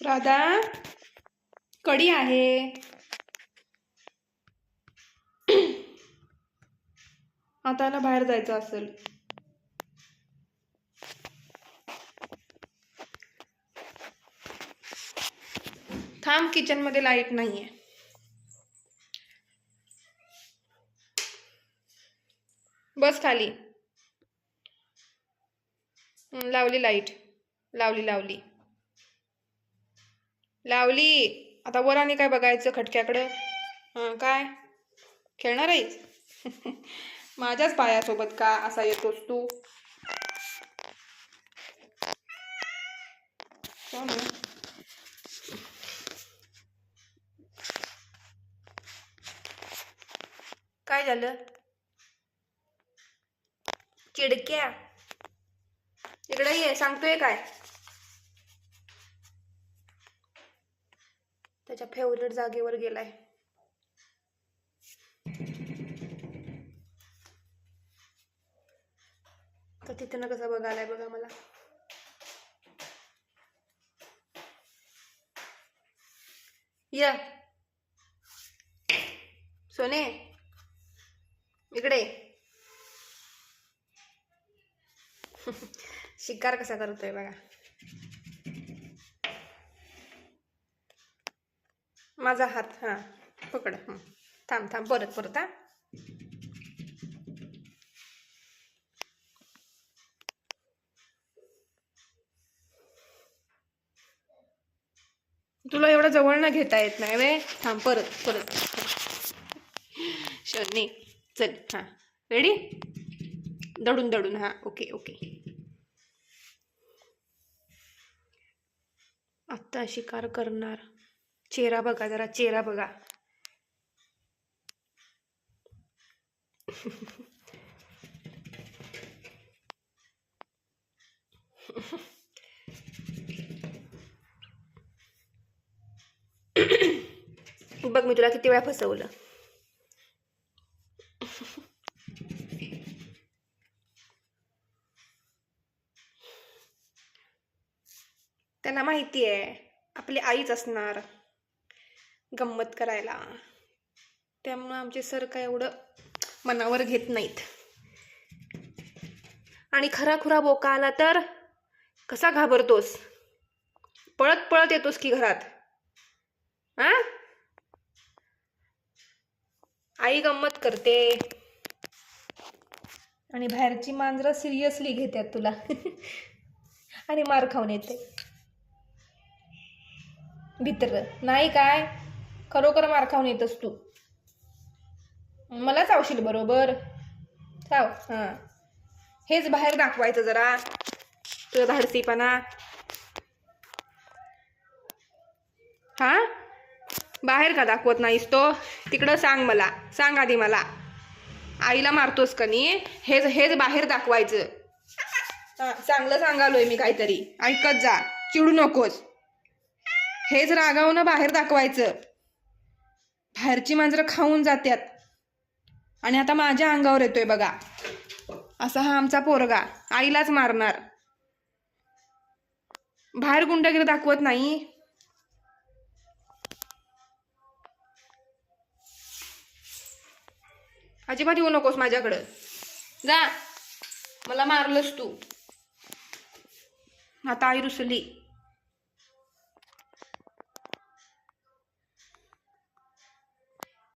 राधा, कडी आहे. आता याला बाहेर जायचं असेल. थांब, किचन मध्ये लाईट नाहीये. बस खाली. लावली लाईट. लावली लावली लावली. आता वर आणि काय बघायचं खटक्याकडं? काय खेळणार आहेस? माझ्याच पायासोबत का असा येतोस तू? हो ना. काय झालं? चिडक्या, इकडे ये, सांगतोय काय? त्याच्या फेवरेट जागेवर गेलाय. तर तिथं कसं बघायलाय बघा मला. या सोने, इकडे. शिकार कसा करतोय बघा. माझा हात पकड. थांब थांब, परत परत. तुला एवढं जवळ न घेता येत नाही वे. थांब, परत परत. शनी, चल. रेडी? दडून दडून. Okay okay. आत्ता शिकार करणार. चेहरा बघा जरा, चेहरा बघा. बघ, मी तुला किती वेळा फसवलं. त्यांना माहिती आहे आपली आईच असणार गंमत करायला, त्यामुळे आमचे सर काय एवढं मनावर घेत नाहीत. आणि खरा खुरा बोका आला तर कसा घाबरतोस? पळत पळत येतोस की घरात. आई गंमत करते आणि बाहेरची मांजरं सिरियसली घेतात तुला. आणि मार खाऊन येते. भित्र नाही काय, खरोखर मार खाऊन येतस तू. मला चावशील बरोबर. चाव. हेच बाहेर दाखवायचं जरा, तुझा धाडसीपणा. बाहेर का दाखवत नाहीस तो? तिकडं सांग मला, सांग आधी मला. आईला मारतोस का नाही? हेच बाहेर दाखवायचं. चांगलं सांगालोय मी काहीतरी, ऐकत जा, चिडू नकोस. हेच रागावून बाहेर दाखवायचं. बाहेरची मांजरं खाऊन जात्यात आणि आता माझ्या अंगावर येतोय बघा. असा हा आमचा पोरगा आईलाच मारणार. बाहेर गुंडगिरी दाखवत नाही. अजिबात येऊ नकोस माझ्याकडं. जा, मला मारलंस तू. आता आई रुसली.